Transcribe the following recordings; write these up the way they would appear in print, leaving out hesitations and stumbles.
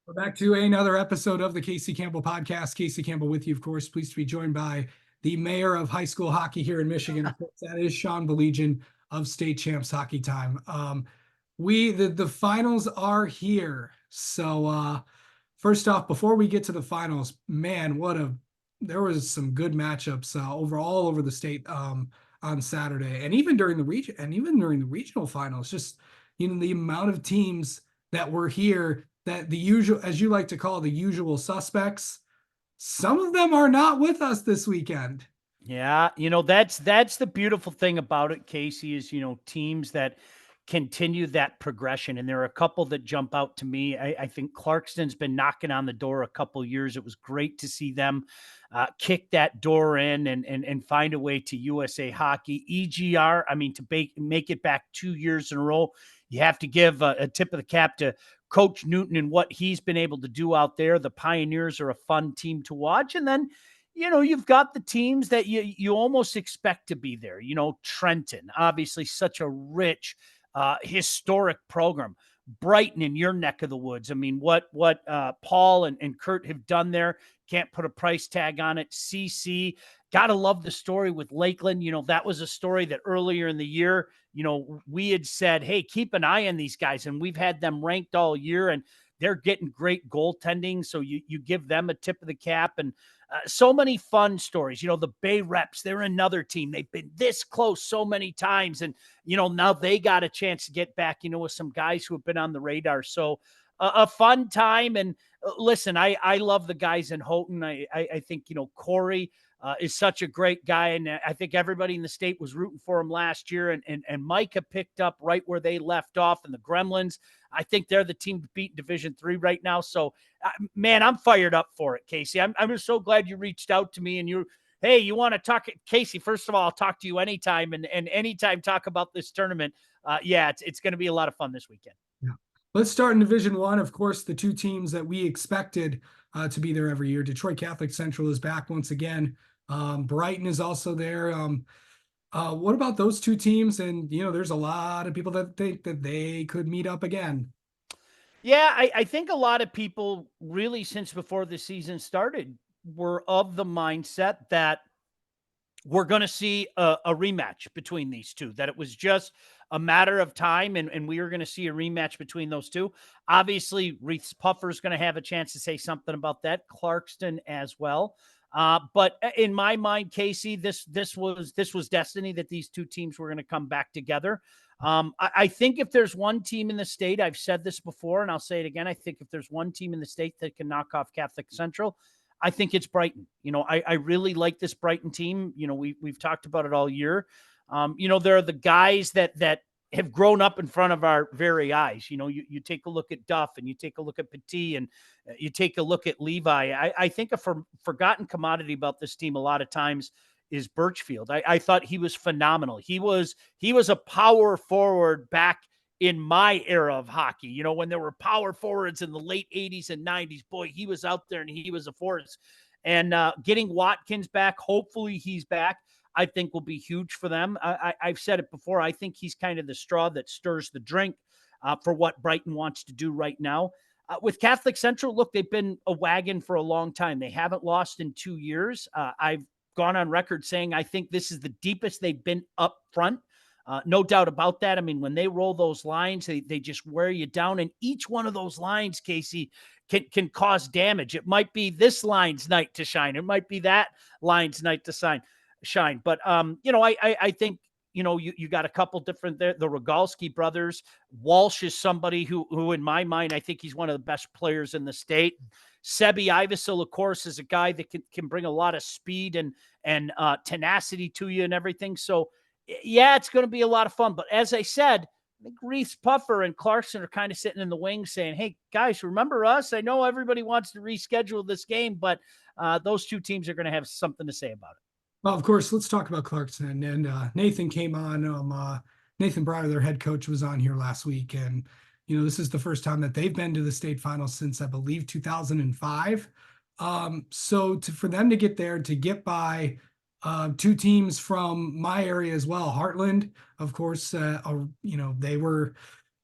We're back to another episode of the Casey Campbell podcast. Casey Campbell with you, of course. Pleased to be joined by the mayor of high school hockey here in Michigan. Of course, that is Sean Balgian of State Champs Hockey Time. The finals are here. So first off, before we get to the finals, man, there was some good matchups all over the state on Saturday, and even during the regional finals. Just the amount of teams that were here, that the usual, as you like to call, the usual suspects, some of them are not with us this weekend. Yeah, that's the beautiful thing about it, Casey, is teams that continue that progression. And there are a couple that jump out to me. I think Clarkston's been knocking on the door a couple years. It was great to see them kick that door in and find a way to USA Hockey. EGR, I mean, to make it back 2 years in a row, you have to give a tip of the cap to Coach Newton and what he's been able to do out there. The Pioneers are a fun team to watch. And then you've got the teams that you almost expect to be there. Trenton, obviously such a rich, historic program. Brighton in your neck of the woods. I mean, what Paul and Kurt have done there, can't put a price tag on it. CC, got to love the story with Lakeland. That was a story that earlier in the year, we had said, hey, keep an eye on these guys. And we've had them ranked all year, and they're getting great goaltending. So you give them a tip of the cap. And so many fun stories. The Bay Reps, they're another team. They've been this close so many times. And, now they got a chance to get back, with some guys who have been on the radar. So a fun time. And listen, I love the guys in Houghton. I think, Corey is such a great guy. And I think everybody in the state was rooting for him last year. And Micah picked up right where they left off. And the Gremlins, I think they're the team to beat in Division III right now. So, man, I'm fired up for it, Casey. I'm just so glad you reached out to me and hey, you want to talk, Casey? First of all, I'll talk to you anytime, and anytime talk about this tournament. It's going to be a lot of fun this weekend. Yeah. Let's start in Division I. Of course, the two teams that we expected to be there every year. Detroit Catholic Central is back once again. Brighton is also there. What about those two teams? And, there's a lot of people that think that they could meet up again. Yeah, I think a lot of people really, since before the season started, were of the mindset that we're going to see a rematch between these two, that it was just a matter of time, and we were going to see a rematch between those two. Obviously, Reese Puffer is going to have a chance to say something about that, Clarkston as well. But in my mind, Casey, this was destiny, that these two teams were going to come back together. I think if there's one team in the state, I've said this before, and I'll say it again, I think if there's one team in the state that can knock off Catholic Central, I think it's Brighton. I really like this Brighton team. We've talked about it all year. There are the guys that have grown up in front of our very eyes. You take a look at Duff, and you take a look at Petit, and you take a look at Levi. I think a forgotten commodity about this team a lot of times is Birchfield. I thought he was phenomenal. He was a power forward back in my era of hockey, when there were power forwards in the late 80s and 90s. Boy, he was out there and he was a force. And getting Watkins back, hopefully he's back, I think will be huge for them. I've said it before. I think he's kind of the straw that stirs the drink for what Brighton wants to do right now. With Catholic Central, look, they've been a wagon for a long time. They haven't lost in 2 years. I've gone on record saying I think this is the deepest they've been up front. No doubt about that. I mean, when they roll those lines, they just wear you down. And each one of those lines, Casey, can cause damage. It might be this line's night to shine. It might be that line's night to shine. But, I think, you got a couple different there. The Rogalski brothers. Walsh is somebody who, in my mind, I think he's one of the best players in the state. Sebi Ivasil, of course, is a guy that can bring a lot of speed and tenacity to you and everything. So, yeah, it's going to be a lot of fun. But as I said, I think Reese Puffer and Clarkson are kind of sitting in the wings saying, hey, guys, remember us? I know everybody wants to reschedule this game, but those two teams are going to have something to say about it. Well, of course, let's talk about Clarkson. And Nathan came on. Nathan Breyer, their head coach, was on here last week. And, this is the first time that they've been to the state finals since, I believe, 2005. So for them to get there, to get by two teams from my area as well. Heartland, of course, they were,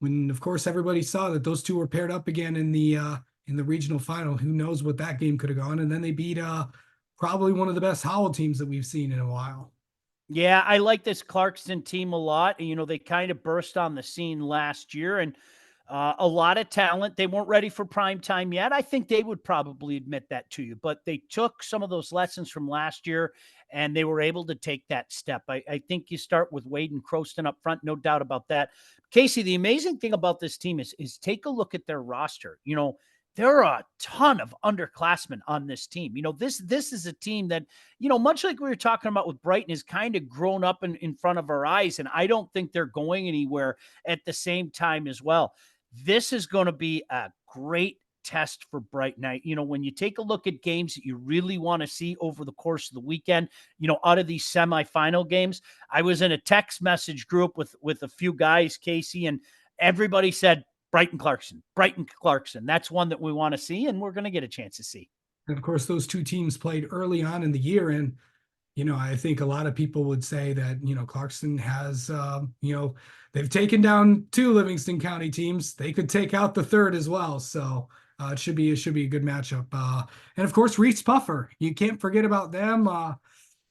when of course everybody saw that those two were paired up again in the in the regional final. Who knows what that game could have gone? And then they beat probably one of the best Howell teams that we've seen in a while. Yeah, I like this Clarkston team a lot. You know, they kind of burst on the scene last year, and a lot of talent. They weren't ready for prime time yet. I think they would probably admit that to you, but they took some of those lessons from last year and they were able to take that step. I think you start with Wade and Croston up front, no doubt about that. Casey, the amazing thing about this team is take a look at their roster. You know, there are a ton of underclassmen on this team. You know, this is a team that, you know, much like we were talking about with Brighton, has kind of grown up in front of our eyes. And I don't think they're going anywhere at the same time as well. This is going to be a great test for Brighton. You know, when you take a look at games that you really want to see over the course of the weekend, you know, out of these semifinal games, I was in a text message group with a few guys, Casey, and everybody said Brighton Clarkson. That's one that we want to see, and we're going to get a chance to see. And of course, those two teams played early on in the year, and I think a lot of people would say that, Clarkson has, they've taken down two Livingston County teams. They could take out the third as well. So it should be a good matchup. And of course, Reese Puffer, you can't forget about them.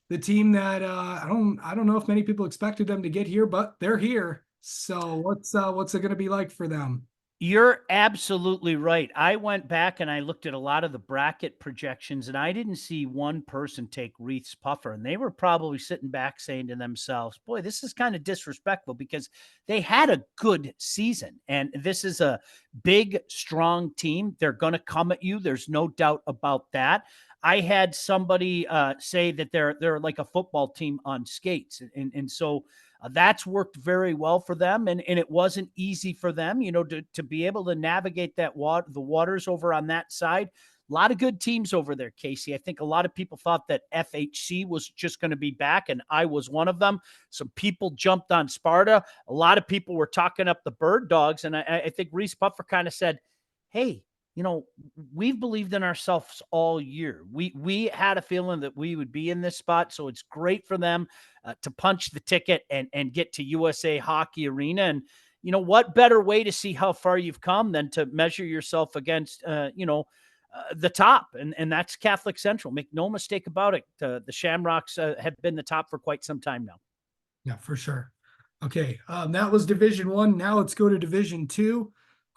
The team that I don't know if many people expected them to get here, but they're here. So what's it going to be like for them? You're absolutely right. I went back and I looked at a lot of the bracket projections, and I didn't see one person take Reese Puffer. And they were probably sitting back saying to themselves, boy, this is kind of disrespectful, because they had a good season. And this is a big, strong team. They're going to come at you. There's no doubt about that. I had somebody say that they're like a football team on skates. And so that's worked very well for them, and it wasn't easy for them, to be able to navigate the waters over on that side. A lot of good teams over there, Casey. I think a lot of people thought that FHC was just going to be back, and I was one of them. Some people jumped on Sparta. A lot of people were talking up the Bird Dogs, and I think Reese Puffer kind of said, hey, we've believed in ourselves all year. We had a feeling that we would be in this spot, so it's great for them to punch the ticket and get to USA Hockey Arena. And what better way to see how far you've come than to measure yourself against the top, and that's Catholic Central. Make no mistake about it. The Shamrocks have been the top for quite some time now. Yeah, for sure. Okay, that was Division I. Now let's go to Division II.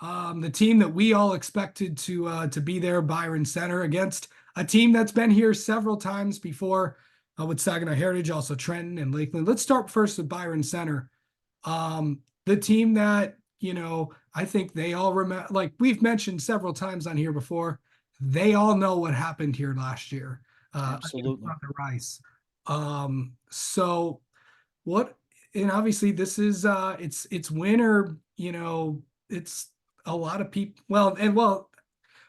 The team that we all expected to be there, Byron Center, against a team that's been here several times before, with Saginaw Heritage, also Trenton and Lakeland. Let's start first with Byron Center. The team that, I think they all remember, like we've mentioned several times on here before, they all know what happened here last year. Absolutely. On the Rice. So what, and obviously this is, it's winter, it's a lot of people. Well,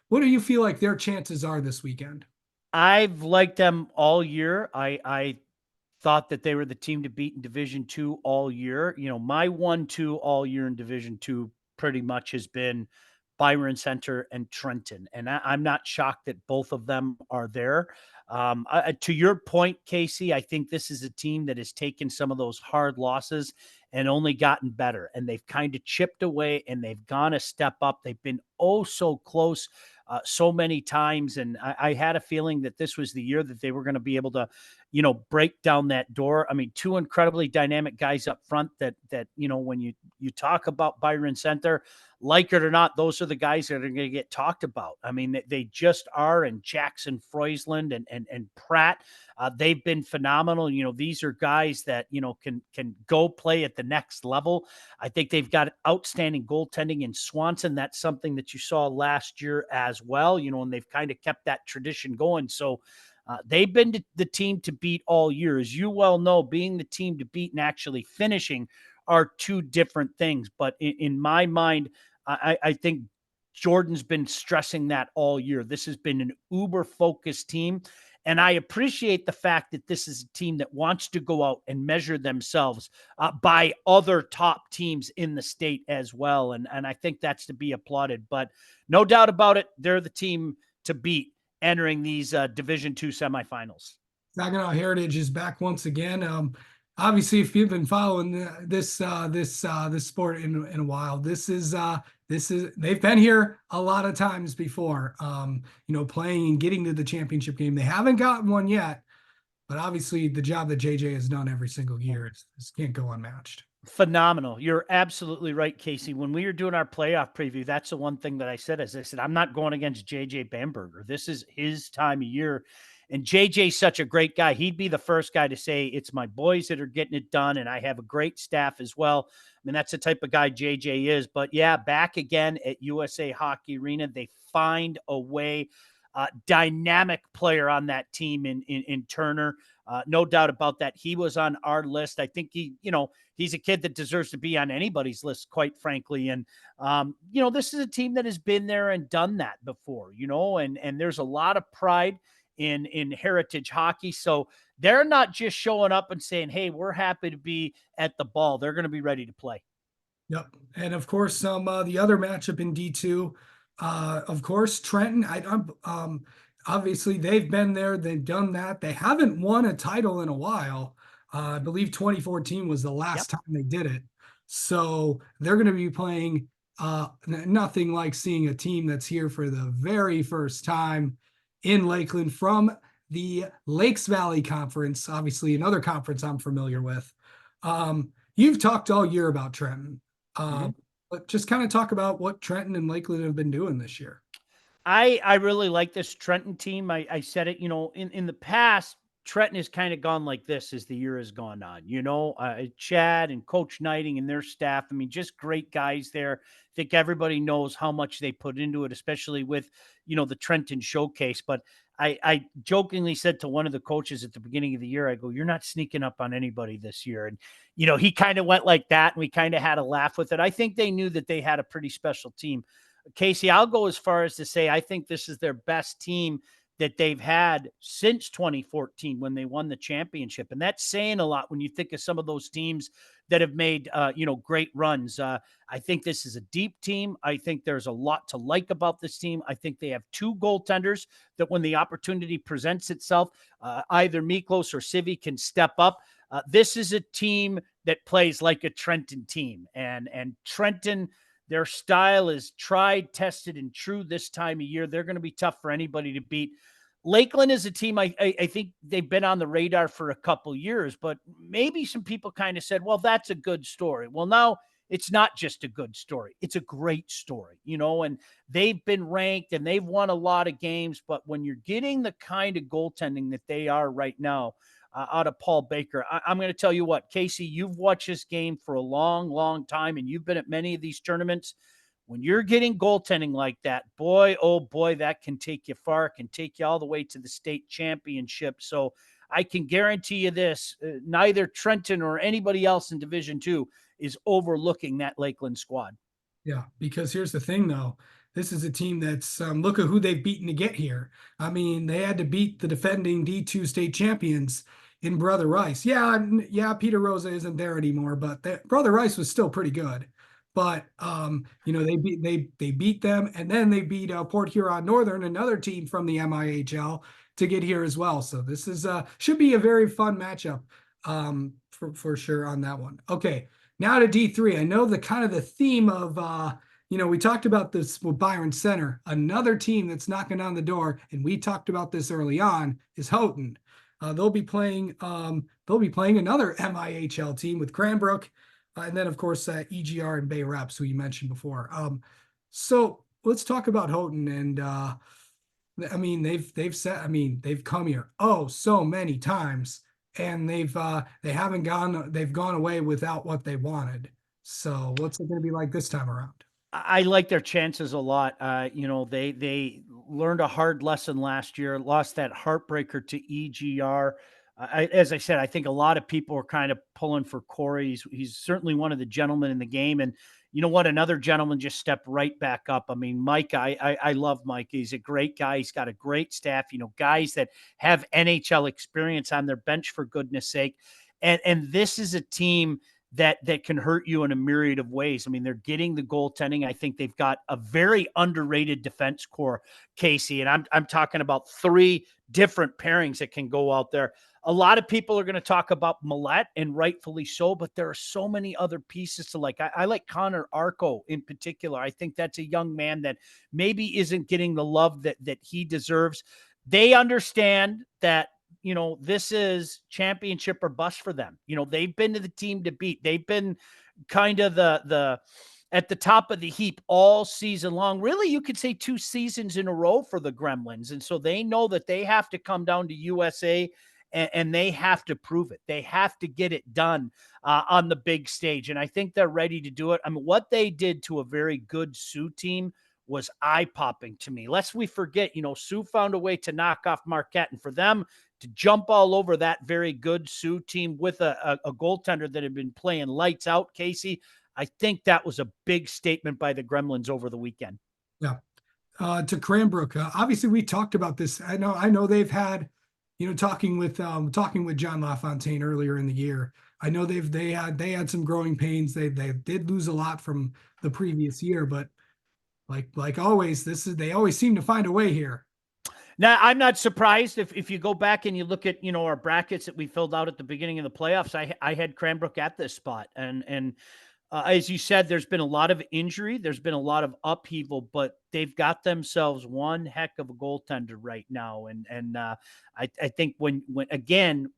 what do you feel like their chances are this weekend? I've liked them all year. I thought that they were the team to beat in Division II all year. My 1-2 all year in Division II pretty much has been Byron Center and Trenton. And I'm not shocked that both of them are there. To your point, Casey, I think this is a team that has taken some of those hard losses and only gotten better. And they've kind of chipped away and they've gone a step up. They've been oh so close so many times. And I had a feeling that this was the year that they were going to be able to, break down that door. I mean, two incredibly dynamic guys up front that when you talk about Byron Center, like it or not, those are the guys that are going to get talked about. I mean, they just are. And Jackson Freusland and Pratt, they've been phenomenal. These are guys that, can go play at the next level. I think they've got outstanding goaltending in Swanson. That's something that you saw last year as well, and they've kind of kept that tradition going. So they've been the team to beat all year. As you well know, being the team to beat and actually finishing are two different things. But in my mind, I think Jordan's been stressing that all year. This has been an uber-focused team. And I appreciate the fact that this is a team that wants to go out and measure themselves by other top teams in the state as well. And I think that's to be applauded. But no doubt about it, they're the team to beat entering these Division II semifinals. Saginaw Heritage is back once again. Obviously, if you've been following this sport in a while, this is they've been here a lot of times before, playing and getting to the championship game. They haven't gotten one yet, but obviously the job that JJ has done every single year can't go unmatched. Phenomenal. You're absolutely right, Casey. When we were doing our playoff preview, that's the one thing that I said, as I said, I'm not going against JJ Bamberger. This is his time of year. And JJ's such a great guy. He'd be the first guy to say, it's my boys that are getting it done. And I have a great staff as well. I mean, that's the type of guy JJ is. But yeah, back again at USA Hockey Arena, they find a way. Dynamic player on that team in Turner. No doubt about that. He was on our list. I think he's a kid that deserves to be on anybody's list, quite frankly. And, this is a team that has been there and done that before, and there's a lot of pride in heritage hockey. So they're not just showing up and saying, hey, we're happy to be at the ball. They're going to be ready to play. Yep. And of course, the other matchup in D2, of course, Trenton. Obviously they've been there, they've done that. They haven't won a title in a while. I believe 2014 was the last time they did it. So they're going to be playing nothing like seeing a team that's here for the very first time in Lakeland from the Lakes Valley Conference, obviously another conference I'm familiar with. You've talked all year about Trenton. But just kind of talk about what Trenton and Lakeland have been doing this year. I really like this Trenton team. I said it, in the past, Trenton has kind of gone like this as the year has gone on, Chad and Coach Knighting and their staff. I mean, just great guys there. I think everybody knows how much they put into it, especially with, the Trenton showcase. But I jokingly said to one of the coaches at the beginning of the year, I go, you're not sneaking up on anybody this year. And, he kind of went like that and we kind of had a laugh with it. I think they knew that they had a pretty special team. Casey, I'll go as far as to say I think this is their best team that they've had since 2014 when they won the championship. And that's saying a lot when you think of some of those teams that have made, great runs. I think this is a deep team. I think there's a lot to like about this team. I think they have two goaltenders that when the opportunity presents itself, either Miklos or Civi can step up. This is a team that plays like a Trenton team. And Trenton, their style is tried, tested, and true this time of year. They're going to be tough for anybody to beat. Lakeland is a team I think they've been on the radar for a couple years, but maybe some people kind of said, well, that's a good story. Well, now it's not just a good story. It's a great story, and they've been ranked and they've won a lot of games. But when you're getting the kind of goaltending that they are right now, out of Paul Baker. I'm going to tell you what, Casey, you've watched this game for a long, long time, and you've been at many of these tournaments. When you're getting goaltending like that, boy, oh boy, that can take you far. It can take you all the way to the state championship. So I can guarantee you this, neither Trenton or anybody else in Division II is overlooking that Lakeland squad. Yeah, because here's the thing, though. This is a team that's look at who they've beaten to get here. I mean, they had to beat the defending D2 state champions in Brother Rice. Yeah, Peter Rosa isn't there anymore, but Brother Rice was still pretty good. But they beat them, and then they beat Port Huron Northern, another team from the MIHL, to get here as well. So this is should be a very fun matchup for sure on that one. Okay, now to D3. I know the kind of the theme of we talked about this with Byron Center. Another team that's knocking on the door, and we talked about this early on, is Houghton. They'll be playing another MIHL team with Cranbrook, and then of course EGR and Bay Reps, who you mentioned before. So let's talk about Houghton. And I mean, they've come here so many times, and they've gone away without what they wanted. So what's it going to be like this time around? I like their chances a lot. They learned a hard lesson last year, lost that heartbreaker to EGR. As I said, I think a lot of people are kind of pulling for Corey. He's certainly one of the gentlemen in the game. And you know what? Another gentleman just stepped right back up. I mean, Mike, I love Mike. He's a great guy. He's got a great staff, guys that have NHL experience on their bench, for goodness sake. And this is a team that can hurt you in a myriad of ways. I mean, they're getting the goaltending. I think they've got a very underrated defense core, Casey, and I'm talking about three different pairings that can go out there. a lot of people are going to talk about Millette, and rightfully so, but there are so many other pieces to like. I like Connor Arco in particular. I think that's a young man that maybe isn't getting the love that he deserves. They understand that, this is championship or bust for them. They've been to the team to beat. They've been kind of the at the top of the heap all season long. Really, you could say 2 seasons in a row for the Gremlins. And so they know that they have to come down to USA, and they have to prove it. They have to get it done on the big stage. And I think they're ready to do it. I mean, what they did to a very good Sioux team was eye-popping to me. Lest we forget, Sioux found a way to knock off Marquette, and for them to jump all over that very good Sioux team with a goaltender that had been playing lights out, Casey, I think that was a big statement by the Gremlins over the weekend. Yeah. To Cranbrook, obviously we talked about this. I know they've had, talking with John LaFontaine earlier in the year. I know they had some growing pains. They did lose a lot from the previous year, but like always, they always seem to find a way here. Now, I'm not surprised if you go back and you look at, our brackets that we filled out at the beginning of the playoffs. I had Cranbrook at this spot, and as you said, there's been a lot of injury. There's been a lot of upheaval, but they've got themselves one heck of a goaltender right now. And I think when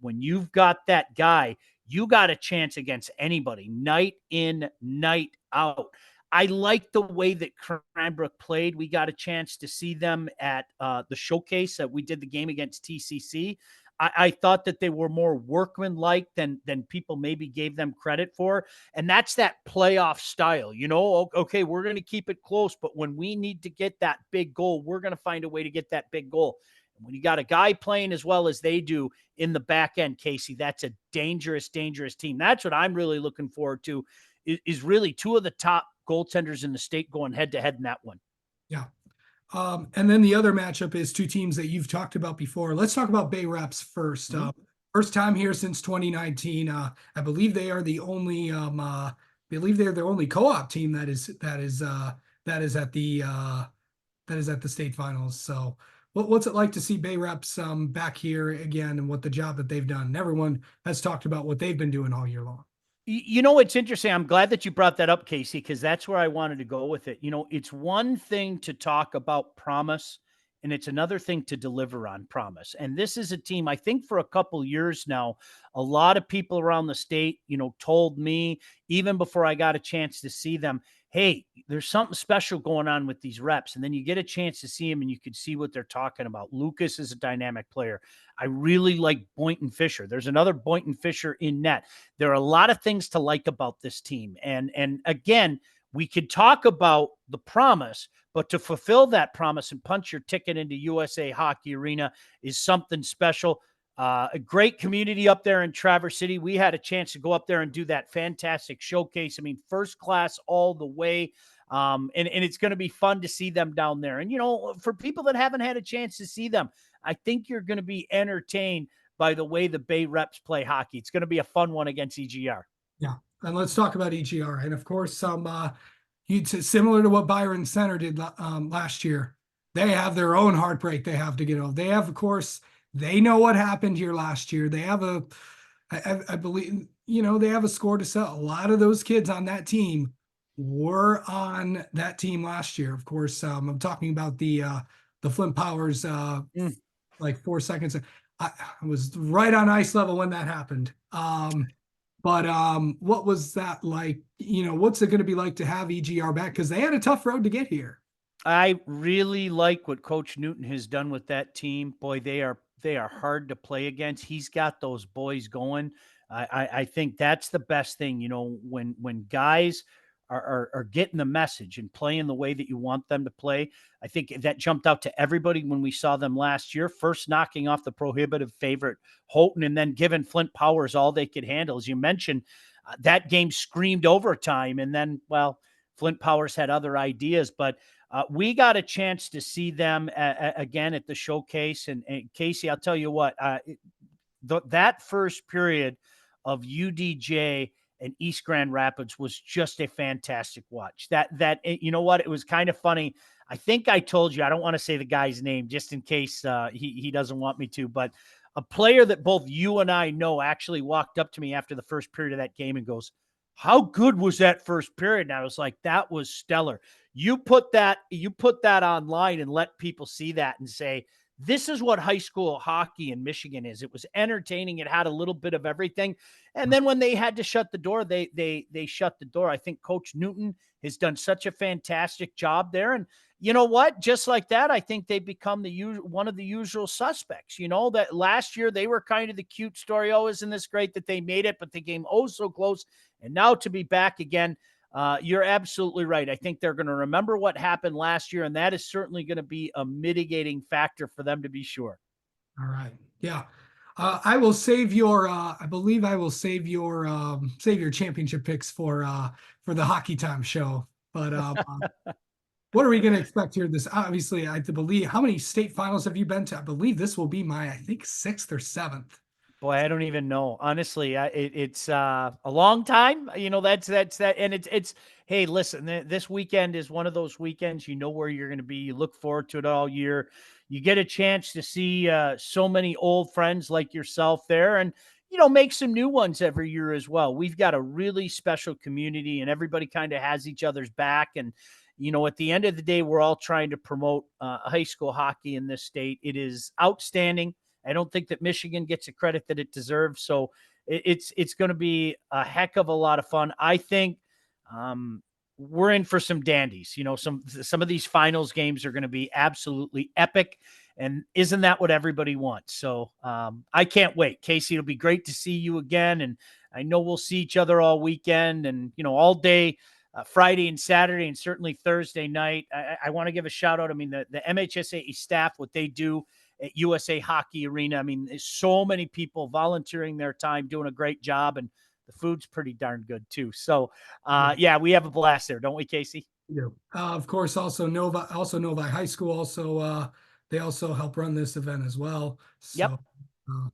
you've got that guy, you got a chance against anybody, night in, night out. I like the way that Cranbrook played. We got a chance to see them at the showcase that we did the game against TCC. I thought that they were more workmanlike than people maybe gave them credit for. And that's that playoff style, okay, we're going to keep it close, but when we need to get that big goal, we're going to find a way to get that big goal. And when you got a guy playing as well as they do in the back end, Casey, that's a dangerous, dangerous team. That's what I'm really looking forward to, is really 2 of the top goaltenders in the state going head to head in that one. Yeah. And then the other matchup is 2 teams that you've talked about before. Let's talk about Bay Reps first. Mm-hmm. First time here since 2019. I believe they are the only co-op team that is at the state finals. So what's it like to see Bay Reps back here again, and what the job that they've done? And everyone has talked about what they've been doing all year long. It's interesting. I'm glad that you brought that up, Casey, because that's where I wanted to go with it. It's one thing to talk about promise, and it's another thing to deliver on promise. And this is a team, I think for a couple years now, a lot of people around the state, told me, even before I got a chance to see them, hey, there's something special going on with these reps. And then you get a chance to see them and you can see what they're talking about. Lucas is a dynamic player. I really like Boynton Fisher. There's another Boynton Fisher in net. There are a lot of things to like about this team. And again, we could talk about the promise, but to fulfill that promise and punch your ticket into USA Hockey Arena is something special. A great community up there in Traverse City. We had a chance to go up there and do that fantastic showcase. I mean, first class all the way. And it's going to be fun to see them down there. And, for people that haven't had a chance to see them, I think you're going to be entertained by the way the Bay Reps play hockey. It's going to be a fun one against EGR. Yeah. And let's talk about EGR. And of course, similar to what Byron Center did last year, they have their own heartbreak they have to get over. They have, of course, they know what happened here last year. They have I believe, they have a score to sell. A lot of those kids on that team were on that team last year. Of course, I'm talking about the Flint Powers, like 4 seconds. I was right on ice level when that happened. But what was that like? What's it going to be like to have EGR back? Because they had a tough road to get here. I really like what Coach Newton has done with that team. Boy, they are hard to play against. He's got those boys going. I think that's the best thing, when guys are getting the message and playing the way that you want them to play. I think that jumped out to everybody when we saw them last year, first knocking off the prohibitive favorite Houghton and then giving Flint Powers all they could handle. As you mentioned, that game screamed overtime, and then, well, Flint Powers had other ideas, but we got a chance to see them again at the showcase. And Casey, I'll tell you what, that first period of UDJ and East Grand Rapids was just a fantastic watch. You know what? It was kind of funny. I think I told you, I don't want to say the guy's name just in case he doesn't want me to, but a player that both you and I know actually walked up to me after the first period of that game and goes, "How good was that first period?" And I was like, "That was stellar." You put that online and let people see that and say, this is what high school hockey in Michigan is. It was entertaining. It had a little bit of everything. And then when they had to shut the door, they shut the door. I think Coach Newton has done such a fantastic job there. And you know what? Just like that, I think they become one of the usual suspects. You know, that last year they were kind of the cute story. Oh, isn't this great that they made it, but they came oh so close. And now to be back again, you're absolutely right. I think they're going to remember what happened last year, and that is certainly going to be a mitigating factor for them to be sure. All right. Yeah. I will save your I believe I will save your championship picks for the Hockey Time show. But what are we going to expect here? This obviously, I believe, how many state finals have you been to? I believe this will be my, I think, sixth or seventh. Boy, I don't even know. Honestly, it's a long time. You know, that's that, and it's. Hey, listen, this weekend is one of those weekends. You know where you're going to be. You look forward to it all year. You get a chance to see so many old friends like yourself there, and make some new ones every year as well. We've got a really special community, and everybody kind of has each other's back. And at the end of the day, we're all trying to promote high school hockey in this state. It is outstanding. I don't think that Michigan gets the credit that it deserves. So it's going to be a heck of a lot of fun. I think we're in for some dandies. Some of these finals games are going to be absolutely epic. And isn't that what everybody wants? So I can't wait. Casey, it'll be great to see you again. And I know we'll see each other all weekend and, all day, Friday and Saturday, and certainly Thursday night. I want to give a shout out. I mean, the MHSAA staff, what they do at USA Hockey Arena. I mean, there's so many people volunteering their time, doing a great job, and the food's pretty darn good too. So, yeah, we have a blast there, don't we, Casey? Yeah. Of course, also Novi High School. Also, they also help run this event as well. So, Yep.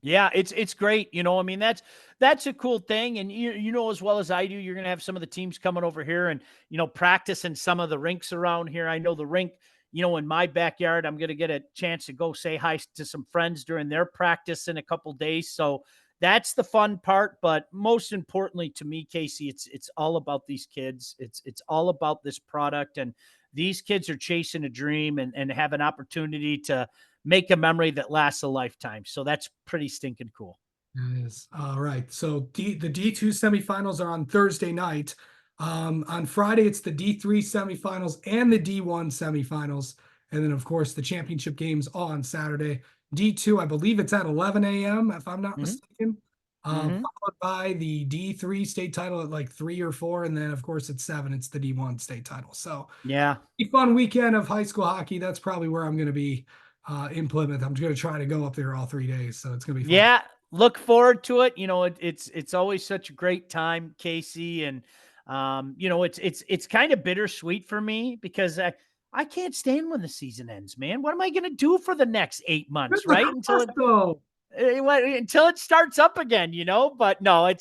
Yeah, it's great. I mean, that's a cool thing. And as well as I do, you're going to have some of the teams coming over here and, practice in some of the rinks around here. I know the rink, in my backyard, I'm going to get a chance to go say hi to some friends during their practice in a couple days. So that's the fun part. But most importantly to me, Casey, it's all about these kids. It's all about this product. And these kids are chasing a dream and have an opportunity to make a memory that lasts a lifetime. So that's pretty stinking cool. It is. All right. So the D2 semifinals are on Thursday night. On Friday, it's the D3 semifinals and the D1 semifinals. And then, of course, the championship games on Saturday. D2, I believe it's at 11 a.m., if I'm not mistaken. Followed by the D3 state title at like 3 or 4. And then, of course, at 7, it's the D1 state title. So, yeah, a fun weekend of high school hockey. That's probably where I'm going to be in Plymouth. I'm going to try to go up there all 3 days. So, it's going to be fun. Yeah, look forward to it. It's always such a great time, Casey. And, it's kind of bittersweet for me because I can't stand when the season ends, man. What am I going to do for the next 8 months, right? Until it starts up again, but no,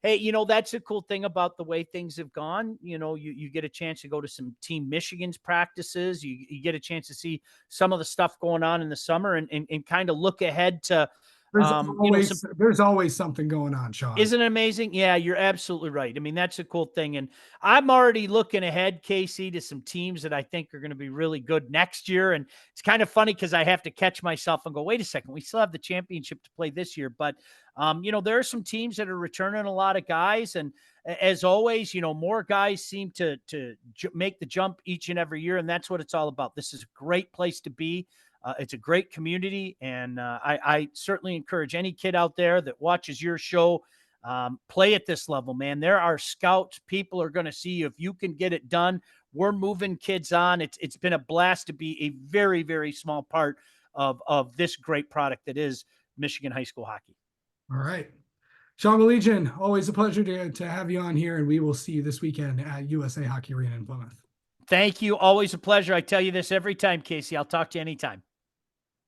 hey, that's a cool thing about the way things have gone. You get a chance to go to some Team Michigan's practices. You get a chance to see some of the stuff going on in the summer and kind of look ahead to, there's always something going on, Sean. Isn't it amazing? Yeah, you're absolutely right. I mean, that's a cool thing. And I'm already looking ahead, Casey, to some teams that I think are going to be really good next year. And it's kind of funny because I have to catch myself and go, wait a second, we still have the championship to play this year. But, there are some teams that are returning a lot of guys. And as always, more guys seem to make the jump each and every year. And that's what it's all about. This is a great place to be. It's a great community, and I certainly encourage any kid out there that watches your show, play at this level, man. There are scouts. People are going to see you. If you can get it done, we're moving kids on. It's been a blast to be a very, very small part of this great product that is Michigan high school hockey. All right. Sean Balgian, always a pleasure to have you on here, and we will see you this weekend at USA Hockey Arena in Plymouth. Thank you. Always a pleasure. I tell you this every time, Casey. I'll talk to you anytime.